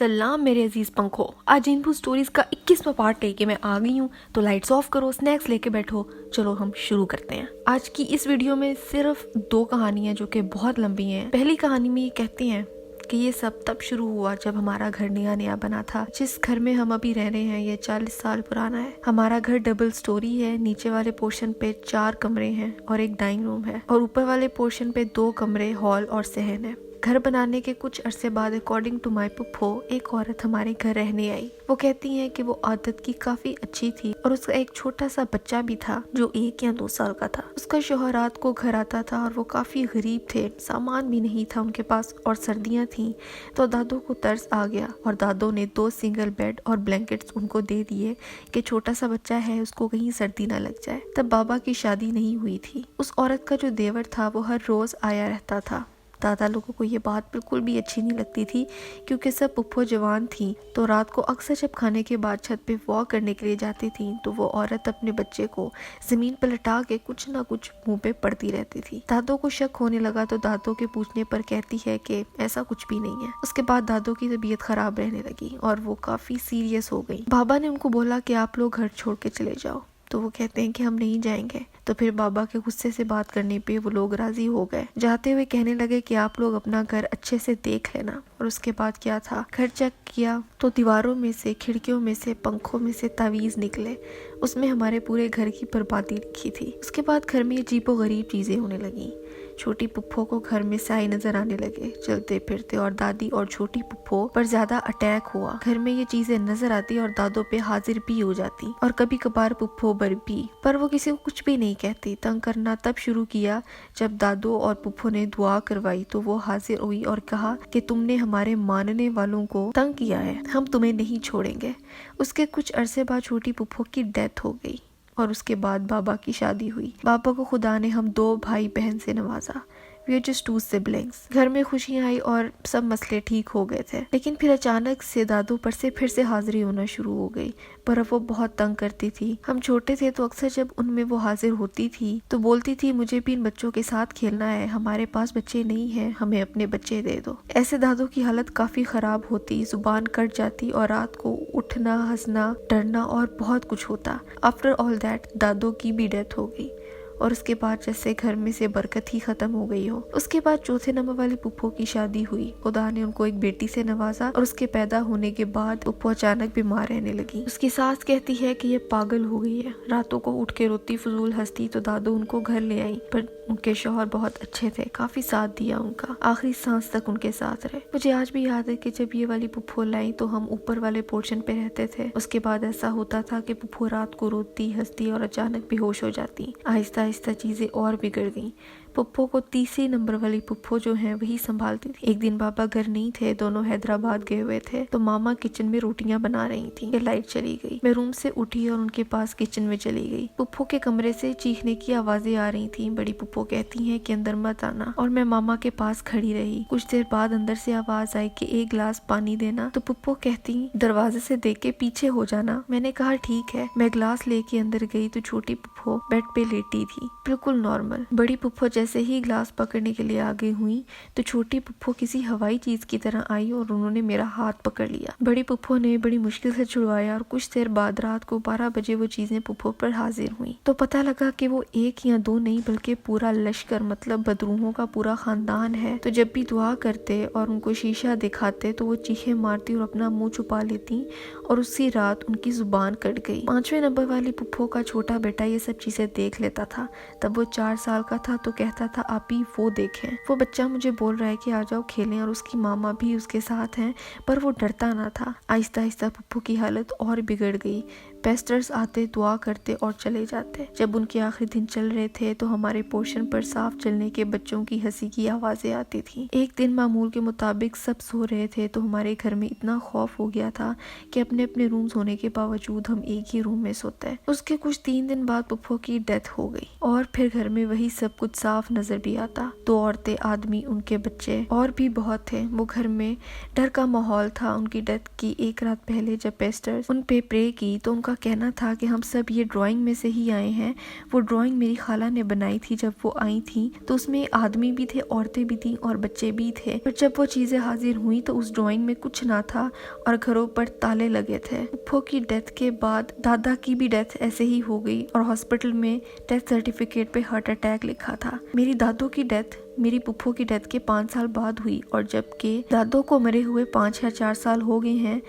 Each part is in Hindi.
सलाम मेरे अजीज पंखो। आज इनपू स्टोरीज का 21वां पार्ट लेके मैं आ गई हूँ, तो लाइट्स ऑफ करो, स्नैक्स लेके बैठो, चलो हम शुरू करते हैं। आज की इस वीडियो में सिर्फ 2 कहानियां जो कि बहुत लंबी हैं। पहली कहानी में ये कहते हैं कि ये सब तब शुरू हुआ जब हमारा घर नया नया बना था। जिस घर में हम अभी रह रहे हैं ये 40 साल पुराना है। हमारा घर डबल स्टोरी है। नीचे वाले पोर्शन पे 4 कमरे हैं और एक डाइनिंग रूम है, और ऊपर वाले पोर्शन पे 2 कमरे, हॉल और सहन है। घर बनाने के कुछ अरसे बाद अकॉर्डिंग टू माई पुप्पो एक औरत हमारे घर रहने आई। वो कहती हैं कि वो आदत की काफी अच्छी थी और उसका एक छोटा सा बच्चा भी था जो 1 या 2 साल का था। उसका शौहर रात को घर आता था और वो काफी गरीब थे, सामान भी नहीं था उनके पास और सर्दियां थी, तो दादो को तरस आ गया और दादो ने 2 सिंगल बेड और ब्लैंकेट्स उनको दे दिए कि छोटा सा बच्चा है, उसको कहीं सर्दी ना लग जाए। तब बाबा की शादी नहीं हुई थी। उस औरत का जो देवर था वो हर रोज आया रहता था। दादा लोगों को ये बात बिल्कुल भी अच्छी नहीं लगती थी, क्योंकि सब पुप्पो जवान थी, तो रात को अक्सर जब खाने के बाद छत पे वॉक करने के लिए जाती थी तो वो औरत अपने बच्चे को जमीन पर लटा के कुछ ना कुछ मुंह पे पड़ती रहती थी। दादो को शक होने लगा तो दादो के पूछने पर कहती है कि ऐसा कुछ भी नहीं है। उसके बाद दादो की तबीयत खराब रहने लगी और वो काफी सीरियस हो गई। बाबा ने उनको बोला कि आप लोग घर छोड़ के चले जाओ, तो वो कहते हैं कि हम नहीं जाएंगे। तो फिर बाबा के गुस्से से बात करने पे वो लोग राजी हो गए। जाते हुए कहने लगे कि आप लोग अपना घर अच्छे से देख लेना। और उसके बाद क्या था, घर चेक किया तो दीवारों में से, खिड़कियों में से, पंखों में से तावीज निकले। उसमें हमारे पूरे घर की बर्बादी लिखी थी। उसके बाद घर में अजीबो गरीब चीजें होने लगी। छोटी पुप्पो को घर में साए नजर आने लगे चलते फिरते, और दादी और छोटी पुप्पो पर ज्यादा अटैक हुआ। घर में ये चीजें नजर आती और दादो पे हाजिर भी हो जाती, और कभी कभार पुप्पो बर भी, पर वो किसी को कुछ भी नहीं कहती। तंग करना तब शुरू किया जब दादो और पुप्पो ने दुआ करवाई तो वो हाजिर हुई और कहा कि तुमने हमारे मानने वालों को तंग किया है, हम तुम्हें नहीं छोड़ेंगे। उसके कुछ अरसे बाद छोटी पुप्पो की डेथ हो गई और उसके बाद बाबा की शादी हुई। बाबा को खुदा ने हम 2 भाई बहन से नवाजा। We are just 2 siblings। घर में खुशियां आई और सब मसले ठीक हो गए थे, लेकिन फिर अचानक से दादू पर से फिर से हाजिरी होना शुरू हो गई। पर अब वो बहुत तंग करती थी। हम छोटे थे तो अक्सर जब उनमें वो हाजिर होती थी तो बोलती थी मुझे भी इन बच्चों के साथ खेलना है, हमारे पास बच्चे नहीं हैं, हमें अपने बच्चे दे दो। ऐसे दादू की हालत काफी खराब होती, जुबान कट जाती और रात को उठना, हंसना, डरना और बहुत कुछ होता। आफ्टर ऑल दैट दादू की भी डेथ हो गई और उसके बाद जैसे घर में से बरकत ही खत्म हो गई हो। उसके बाद चौथे नंबर वाली पुप्पो की शादी हुई। खुदा ने उनको एक बेटी से नवाजा और उसके पैदा होने के बाद पुप्पो अचानक बीमार रहने लगी। उसकी सास कहती है कि ये पागल हो गई है, रातों को उठ के रोती फजूल हंसती, तो दादू उनको घर ले आई। पर उनके शौहर बहुत अच्छे थे, काफी साथ दिया उनका, आखिरी सांस तक उनके साथ रहे। मुझे आज भी याद है कि जब ये वाली पुप्पो लाई तो हम ऊपर वाले पोर्शन पे रहते थे। उसके बाद ऐसा होता था कि पुप्पो रात को रोती, हंसती और अचानक बेहोश हो जाती। आहिस्ता आहिस्ता चीजें और बिगड़ गईं। पुप्पो को 3 नंबर वाली पुप्पो जो है वही संभालती थी। एक दिन बाबा घर नहीं थे, दोनों हैदराबाद गए हुए थे, तो मामा किचन में रोटियां बना रही थी कि लाइट चली गई। मैं रूम से उठी और उनके पास किचन में चली गई। पुप्पो के कमरे से चीखने की आवाजें आ रही थी। बड़ी पुप्पो कहती हैं कि अंदर मत आना, और मैं मामा के पास खड़ी रही। कुछ देर बाद अंदर से आवाज आई कि 1 गिलास पानी देना, तो पुप्पो कहती दरवाजे से देख के पीछे हो जाना। मैंने कहा ठीक है। मैं गिलास लेके अंदर गई तो छोटी पुप्पो बेड पे लेटी थी, बिल्कुल नॉर्मल। बड़ी पुप्पो जैसे ही गिलास पकड़ने के लिए आगे हुई तो छोटी पुप्पो किसी हवाई चीज की तरह आई और उन्होंने मेरा हाथ पकड़ लिया। बड़ी पुप्पो ने बड़ी मुश्किल से छुड़वाया और कुछ देर बाद रात को 12 बजे वो चीजें पुप्पो पर हाजिर हुई। तो पता लगा कि वो 1 या 2 नहीं बल्कि पूरा लश्कर, मतलब बदरूहों का पूरा खानदान है। तो जब भी दुआ करते और उनको शीशा दिखाते तो वो चीखें मारती और अपना मुंह छुपा लेती, और उसी रात उनकी जुबान कट गई। 5वें नंबर वाली पुप्पो का छोटा बेटा ये सब चीजें देख लेता था। तब वो 4 साल का था, तो कहता था आप ही वो देखें। वो बच्चा मुझे बोल रहा है कि आ जाओ खेलें, और उसकी मामा भी उसके साथ हैं, पर वो डरता ना था। आहिस्ता आहिस्ता पुप्पो की हालत और बिगड़ गई। पेस्टर्स आते, दुआ करते और चले जाते। जब उनके आखिरी दिन चल रहे थे तो हमारे पोर्शन पर साफ चलने के बच्चों की हंसी की आवाजें आती थी। एक दिन मामूल के मुताबिक सब सो रहे थे तो हमारे घर में इतना खौफ हो गया था कि अपने अपने रूम्स होने के बावजूद हम एक ही रूम में सोते। उसके कुछ 3 दिन बाद पुप्पो की डेथ हो गई और फिर घर में वही सब कुछ साफ नजर भी आता। 2 औरतें, आदमी, उनके बच्चे और भी बहुत थे। वो घर में डर का माहौल था। उनकी डेथ की 1 रात पहले जब पेस्टर्स उन पे प्रे की तो उनका का कहना था कि हम सब ये ड्राइंग में से ही आए हैं। वो ड्राइंग मेरी खाला ने बनाई थी जब वो आई थी, तो उसमें आदमी भी थे, औरतें भी थी और बच्चे भी थे। पर जब वो चीजें हाजिर हुई तो उस ड्राइंग में कुछ ना था और घरों पर ताले लगे थे। फूफो की डेथ के बाद दादा की भी डेथ ऐसे ही हो गई और हॉस्पिटल में डेथ सर्टिफिकेट पे हार्ट अटैक लिखा था। मेरी दादू की डेथ मेरी पुप्पो की डेथ के 5 साल बाद हुई और जबकि दादो को मरे हुए 5 या 4 साल हो गए हैं,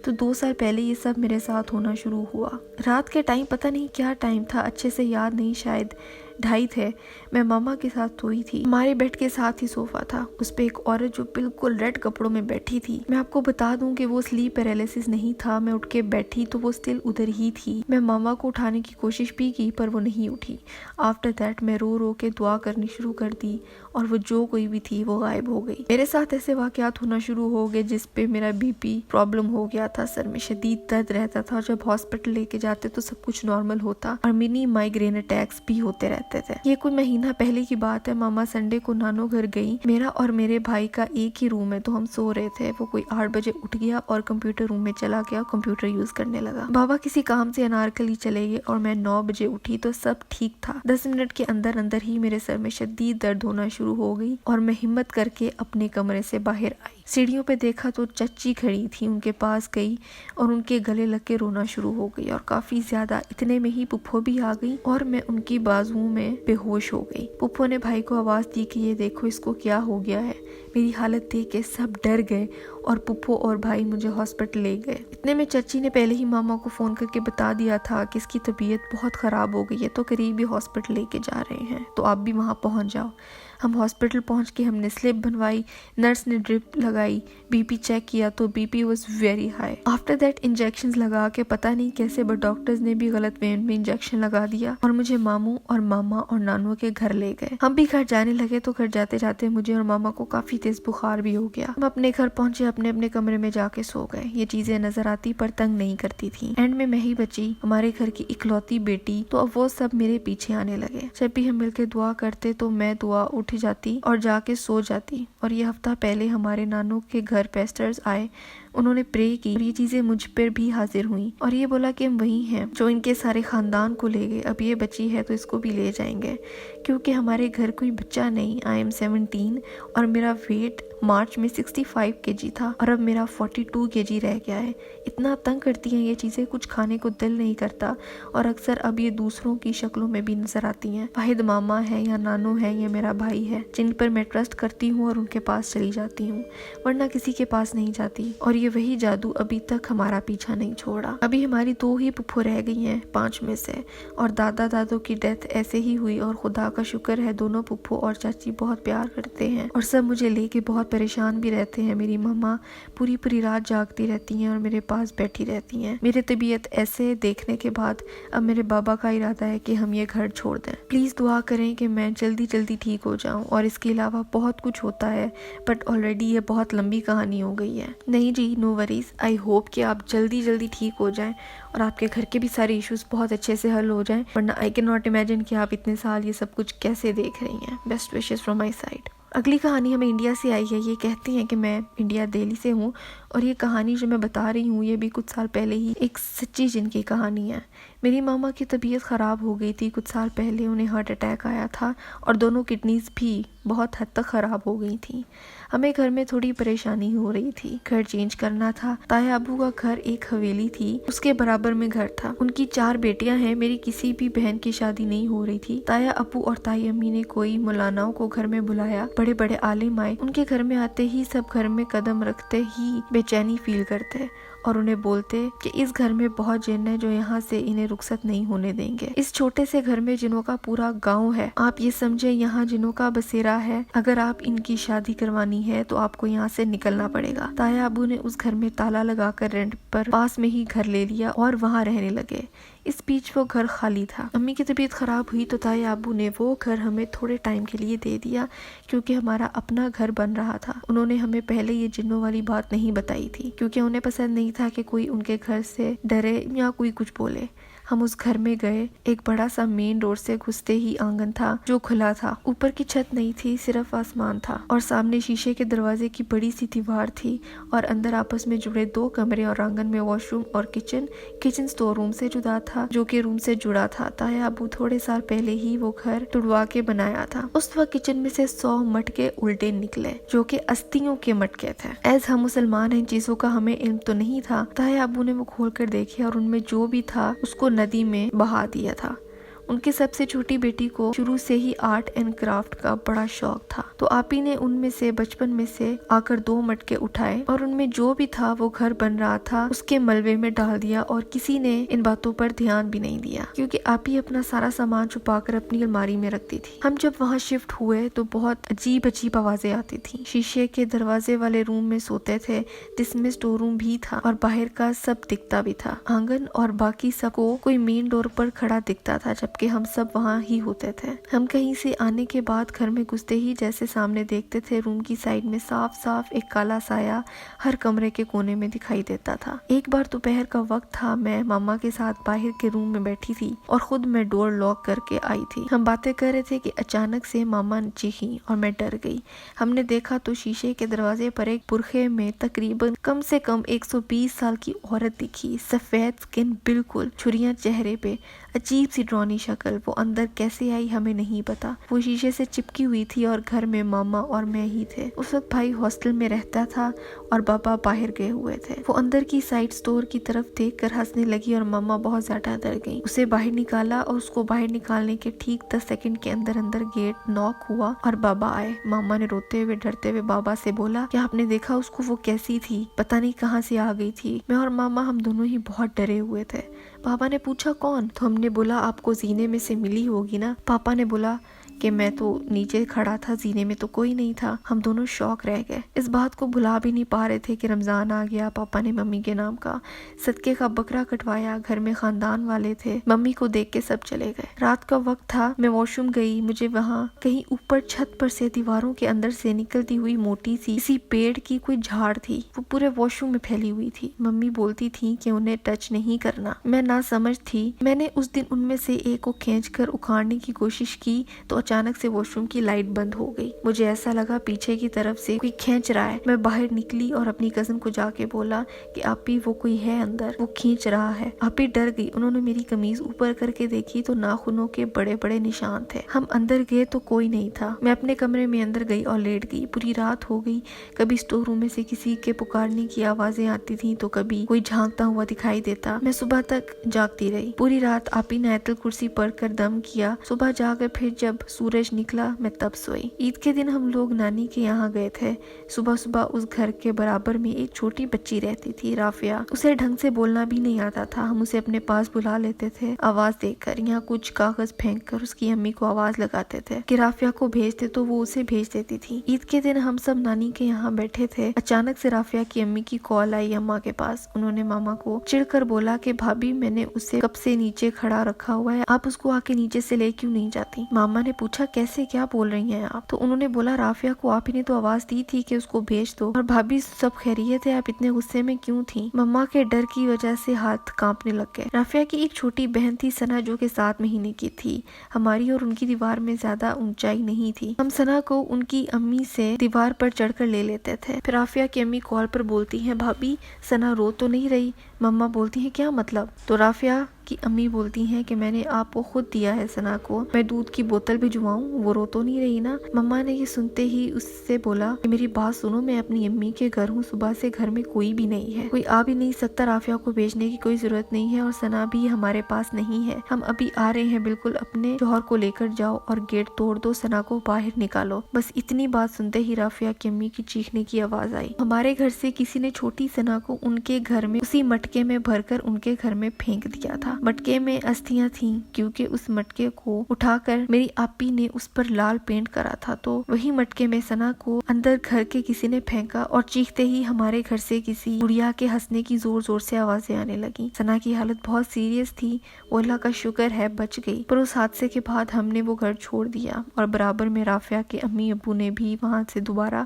तो 2 साल पहले ये सब मेरे साथ होना शुरू हुआ। रात के टाइम पता नहीं क्या टाइम था, अच्छे से याद नहीं, शायद 2:30 थे। मैं मामा के साथ सोई थी। हमारे बेड के साथ ही सोफा था, उस पे एक औरत जो बिल्कुल रेड कपड़ों में बैठी थी। मैं आपको बता दूं कि वो स्लीप पैरालिसिस नहीं था। मैं उठ के बैठी तो वो स्टिल उधर ही थी। मैं मामा को उठाने की कोशिश भी की पर वो नहीं उठी। आफ्टर दैट मैं रो रो के दुआ करनी शुरू कर दी और वो जो कोई भी थी वो गायब हो गई। मेरे साथ ऐसे वाकयात होना शुरू हो गए जिसपे मेरा बीपी प्रॉब्लम हो गया था, सर में शदीद दर्द रहता था। जब हॉस्पिटल लेके जाते तो सब कुछ नॉर्मल होता और मिनी माइग्रेन अटैक्स भी होते रहते थे। ये कोई महीना पहले की बात है। मामा संडे को नानो घर गई। मेरा और मेरे भाई का एक ही रूम है तो हम सो रहे थे। वो कोई 8 बजे उठ गया और कंप्यूटर रूम में चला गया, कंप्यूटर यूज करने लगा। बाबा किसी काम से अनारकली चले गए और मैं 9 बजे उठी तो सब ठीक था। 10 मिनट के अंदर अंदर ही मेरे सर में शदीद दर्द होना शुरू हो गई और मैं हिम्मत करके अपने कमरे से बाहर आई। सीढ़ियों पे देखा तो चच्ची खड़ी थी, उनके पास गई और उनके गले लग के रोना शुरू हो गई और काफी ज्यादा। इतने में ही पुप्पो भी आ गई और मैं उनकी बाजुओं में बेहोश हो गई। पुप्पो ने भाई को आवाज दी कि ये देखो इसको क्या हो गया है। मेरी हालत देख के सब डर गए और पुप्पो और भाई मुझे हॉस्पिटल ले गए। इतने में चच्ची ने पहले ही मामा को फोन करके बता दिया था कि इसकी तबीयत बहुत खराब हो गई है तो करीब ही हॉस्पिटल लेके जा रहे हैं, तो आप भी वहाँ पहुँच जाओ। हम हॉस्पिटल पहुंच के हमने स्लिप बनवाई, नर्स ने ड्रिप लगाई, बीपी चेक किया तो BP was very high. After that injections लगा के पता नहीं कैसे बट डॉक्टर्स ने भी गलत वे में इंजेक्शन लगा दिया और मुझे मामू और मामा और नानू के घर ले गए। हम भी घर जाने लगे तो घर जाते जाते मुझे और मामा को काफी तेज बुखार भी हो गया। हम अपने घर पहुंचे, अपने अपने कमरे में जाके सो गए। ये चीजें नजर आती पर तंग नहीं करती थी। एंड में मैं ही बची, हमारे घर की इकलौती बेटी, तो अब वो सब मेरे पीछे आने लगे। जब भी हम मिलके दुआ करते तो मैं दुआ उठ जाती और जाके सो जाती। और ये हफ्ता पहले हमारे नानू के घर पेस्टर्स आए, उन्होंने प्रे की और ये चीजें मुझ पर भी हाजिर हुई और ये बोला कि हम वही हैं जो इनके सारे खानदान को ले गए, अब ये बची है तो इसको भी ले जाएंगे क्योंकि हमारे घर कोई बच्चा नहीं। आई एम 17 और मेरा वेट मार्च में 65 kg था और अब मेरा 42 kg रह गया है। इतना तंग करती हैं ये चीजें, कुछ खाने को दिल नहीं करता और अक्सर अब ये दूसरों की शक्लों में भी नजर आती हैं। वाहिद मामा है या नानू है या मेरा भाई है जिन पर मैं ट्रस्ट करती हूँ और उनके पास चली जाती हूँ, वरना किसी के पास नहीं जाती। और ये वही जादू अभी तक हमारा पीछा नहीं छोड़ा। अभी हमारी 2 ही पुप्पो रह गई हैं 5 में से और दादा दादू की डेथ ऐसे ही हुई और खुदा का शुक्र है दोनों पुप्पो और चाची बहुत प्यार करते हैं और सब मुझे लेके बहुत परेशान भी रहते हैं। मेरी मम्मा पूरी पूरी रात जागती रहती हैं और मेरे पास बैठी रहती हैं। मेरी तबीयत ऐसे देखने के बाद अब मेरे बाबा का इरादा है कि हम ये घर छोड़ दें। प्लीज दुआ करें कि मैं जल्दी जल्दी ठीक हो जाऊं। और इसके अलावा बहुत कुछ होता है बट ऑलरेडी ये बहुत लंबी कहानी हो गई है। नहीं जी, नो वरीज। आई होप कि आप जल्दी जल्दी ठीक हो जाएं और आपके घर के भी सारे इश्यूज बहुत अच्छे से हल हो जाएं, वरना आई कैन नॉट इमेजिन कि आप इतने साल ये सब कुछ कैसे देख रही हैं। Best wishes from my side. अगली कहानी हमें इंडिया से आई है। ये कहती हैं कि मैं इंडिया दिल्ली से हूँ और ये कहानी जो मैं बता रही हूँ ये भी कुछ साल पहले ही एक सच्ची जिन की कहानी है। मेरी मामा की तबीयत ख़राब हो गई थी कुछ साल पहले, उन्हें हार्ट अटैक आया था और दोनों किडनीज भी बहुत हद तक ख़राब हो गई थी। हमें घर में थोड़ी परेशानी हो रही थी, घर चेंज करना था। ताया अबू का घर एक हवेली थी, उसके बराबर में घर था। उनकी 4 बेटियां हैं, मेरी किसी भी बहन की शादी नहीं हो रही थी। ताया अबू और ताई अम्मी ने कोई मौलानाओं को घर में बुलाया, बड़े बड़े आलिम आए। उनके घर में आते ही सब घर में कदम रखते ही बेचैनी फील करते और उन्हें बोलते कि इस घर में बहुत जिन्न है जो यहाँ से इन्हें रुखसत नहीं होने देंगे। इस छोटे से घर में जिनों का पूरा गांव है, आप ये समझे यहाँ जिनों का बसेरा है। अगर आप इनकी शादी करवानी है तो आपको यहाँ से निकलना पड़ेगा। ताया अबू ने उस घर में ताला लगाकर रेंट पर पास में ही घर ले लिया और वहाँ रहने लगे। इस बीच वो घर खाली था। अम्मी की तबीयत खराब हुई तो ताया अबू ने वो घर हमें थोड़े टाइम के लिए दे दिया क्योंकि हमारा अपना घर बन रहा था। उन्होंने हमें पहले ये जिन्नों वाली बात नहीं बताई थी क्योंकि उन्हें पसंद नहीं था कि कोई उनके घर से डरे या कोई कुछ बोले। हम उस घर में गए। एक बड़ा सा मेन डोर से घुसते ही आंगन था जो खुला था। ऊपर की छत नहीं थी, सिर्फ आसमान था और सामने शीशे के दरवाजे की बड़ी सी दीवार थी और अंदर आपस में जुड़े 2 कमरे और आंगन में वॉशरूम और किचन स्टोर रूम से जुदा था जो कि रूम से जुड़ा था। ताया अबू थोड़े साल पहले ही वो घर तुड़वा के बनाया था। उस वक्त किचन में से 100 मटके उल्टे निकले जो कि अस्थियों के मटके थे। एज हम मुसलमान हैं, चीजों का हमें इल्म तो नहीं था। ताया अबू ने वो खोल कर देखे और उनमें जो भी था उसको नदी में बहा दिया था। उनकी सबसे छोटी बेटी को शुरू से ही आर्ट एंड क्राफ्ट का बड़ा शौक था, तो आपी ने उनमें से बचपन में से आकर 2 मटके उठाए और उनमें जो भी था वो घर बन रहा था उसके मलबे में डाल दिया और किसी ने इन बातों पर ध्यान भी नहीं दिया क्योंकि आपी अपना सारा सामान छुपाकर अपनी अलमारी में रखती थी। हम जब वहाँ शिफ्ट हुए तो बहुत अजीब अजीब आवाजें आती थी। शीशे के दरवाजे वाले रूम में सोते थे जिसमें स्टोर रूम भी था और बाहर का सब दिखता भी था। आंगन और बाकी सबको कोई मेन डोर पर खड़ा दिखता था जबकि हम सब वहाँ ही होते थे। हम कहीं से आने के बाद घर में घुसते ही जैसे सामने देखते थे रूम की साइड में साफ साफ एक काला साया हर कमरे के कोने में दिखाई देता था। एक बार दोपहर का वक्त था, मैं मामा के साथ बाहर के रूम में बैठी थी और खुद मैं डोर लॉक करके आई थी। हम बातें कर रहे थे कि अचानक से मामा चीखी और मैं डर गई। हमने देखा तो शीशे के दरवाजे पर एक बुरखे में तकरीबन कम से कम 120 साल की औरत दिखी। सफेद स्किन, बिल्कुल छुरियां चेहरे पे, अजीब सी डरावनी शक्ल। वो अंदर कैसे आई हमें नहीं पता। वो शीशे से चिपकी हुई थी और घर में मामा और मैं ही थे। उस वक्त भाई हॉस्टल में रहता था और पापा बाहर गए हुए थे। वो अंदर की साइड स्टोर की तरफ देखकर हंसने लगी और मामा बहुत ज्यादा डर गई। उसे बाहर निकाला और उसको बाहर निकालने के ठीक 10 सेकंड के अंदर अंदर गेट नॉक हुआ और बाबा आए। मामा ने रोते हुए डरते हुए बाबा से बोला कि आपने देखा उसको, वो कैसी थी, पता नहीं कहाँ से आ गई थी। मैं और मामा हम दोनों ही बहुत डरे हुए थे। पापा ने पूछा कौन, तो हमने बोला आपको जीने में से मिली होगी ना। पापा ने बोला कि मैं तो नीचे खड़ा था, जीने में तो कोई नहीं था। हम दोनों शॉक रह गए। इस बात को भुला भी नहीं पा रहे थे कि रमजान आ गया। पापा ने मम्मी के नाम का सदके का बकरा कटवाया। घर में खानदान वाले थे। मम्मी को देख के सब चले गए। रात का वक्त था, मैं वॉशरूम गई। मुझे वहाँ कहीं ऊपर छत पर से दीवारों के अंदर से निकलती हुई मोटी सी किसी पेड़ की कोई झाड़ थी। वो पूरे वॉशरूम में फैली हुई थी। मम्मी बोलती थी कि उन्हें टच नहीं करना। मैं ना समझ थी। मैंने उस दिन उनमें से एक को खींच कर उखाड़ने की कोशिश की तो अचानक से वॉशरूम की लाइट बंद हो गई। मुझे ऐसा लगा पीछे की तरफ से कोई खींच रहा है। मैं बाहर निकली और अपनी कजन को जाके बोला कि आपी वो कोई है अंदर, वो खींच रहा है। आपी डर गई। उन्होंने मेरी कमीज ऊपर करके देखी तो नाखूनों के बड़े बड़े निशान थे। हम अंदर गए तो कोई नहीं था। मैं अपने कमरे में अंदर गई और लेट गई। पूरी रात हो गई। कभी स्टोर रूम में से किसी के पुकारने की आवाजें आती थी तो कभी कोई झांकता हुआ दिखाई देता। मैं सुबह तक जागती रही। पूरी रात आपी ने आयतुल कुर्सी पढ़कर दम किया। सुबह जाकर फिर जब सूरज निकला मैं तब सोई। ईद के दिन हम लोग नानी के यहाँ गए थे। सुबह सुबह उस घर के बराबर में एक छोटी बच्ची रहती थी, राफिया। उसे ढंग से बोलना भी नहीं आता था। हम उसे अपने पास बुला लेते थे आवाज देकर या कुछ कागज फेंक कर उसकी अम्मी को आवाज लगाते थे कि राफिया को भेज दे, तो वो उसे भेज देती थी। ईद के दिन हम सब नानी के यहाँ बैठे थे। अचानक से राफिया की अम्मी की कॉल आई अम्मा के पास। उन्होंने मामा को चिढ़कर बोला कि भाभी मैंने उसे कब से नीचे खड़ा रखा हुआ है, आप उसको आके नीचे से ले क्यों नहीं जाती। मामा ने पूछा कैसे, क्या बोल रही हैं आप। तो उन्होंने बोला राफिया को आप ही ने तो आवाज दी थी कि उसको भेज दो, और भाभी सब खैरियत है, आप इतने गुस्से में क्यों थी। मम्मा के डर की वजह से हाथ कांपने लग गए। राफिया की एक छोटी बहन थी सना, जो कि 7 महीने की थी। हमारी और उनकी दीवार में ज्यादा ऊंचाई नहीं थी। हम सना को उनकी अम्मी से दीवार पर चढ़कर ले लेते थे। फिर राफिया की अम्मी कॉल पर बोलती है भाभी सना रो तो नहीं रही। मम्मा बोलती है क्या मतलब। तो राफिया की अम्मी बोलती हैं कि मैंने आपको खुद दिया है सना को, मैं दूध की बोतल भिजवाऊं, वो रो तो नहीं रही ना। मम्मा ने ये सुनते ही उससे बोला कि मेरी बात सुनो, मैं अपनी अम्मी के घर हूँ, सुबह से घर में कोई भी नहीं है, कोई आ भी नहीं सकता, राफिया को भेजने की कोई जरूरत नहीं है और सना भी हमारे पास नहीं है, हम अभी आ रहे हैं, बिल्कुल अपने जौहर को लेकर जाओ और गेट तोड़ दो, सना को बाहर निकालो। बस इतनी बात सुनते ही राफिया की अम्मी की चीखने की आवाज आई। हमारे घर से किसी ने छोटी सना को उनके घर में उसी मटके में भरकर उनके घर में फेंक दिया था। मटके में अस्थियां थीं क्योंकि उस मटके को उठाकर मेरी आपी ने उस पर लाल पेंट करा था, तो वही मटके में सना को अंदर घर के किसी ने फेंका और चीखते ही हमारे घर से किसी बुढ़िया के हंसने की जोर जोर से आवाजें आने लगी। सना की हालत बहुत सीरियस थी, वो अल्लाह का शुक्र है बच गई। पर उस हादसे के बाद हमने वो घर छोड़ दिया और बराबर में राफिया के अम्मी अब्बू ने भी वहाँ से दोबारा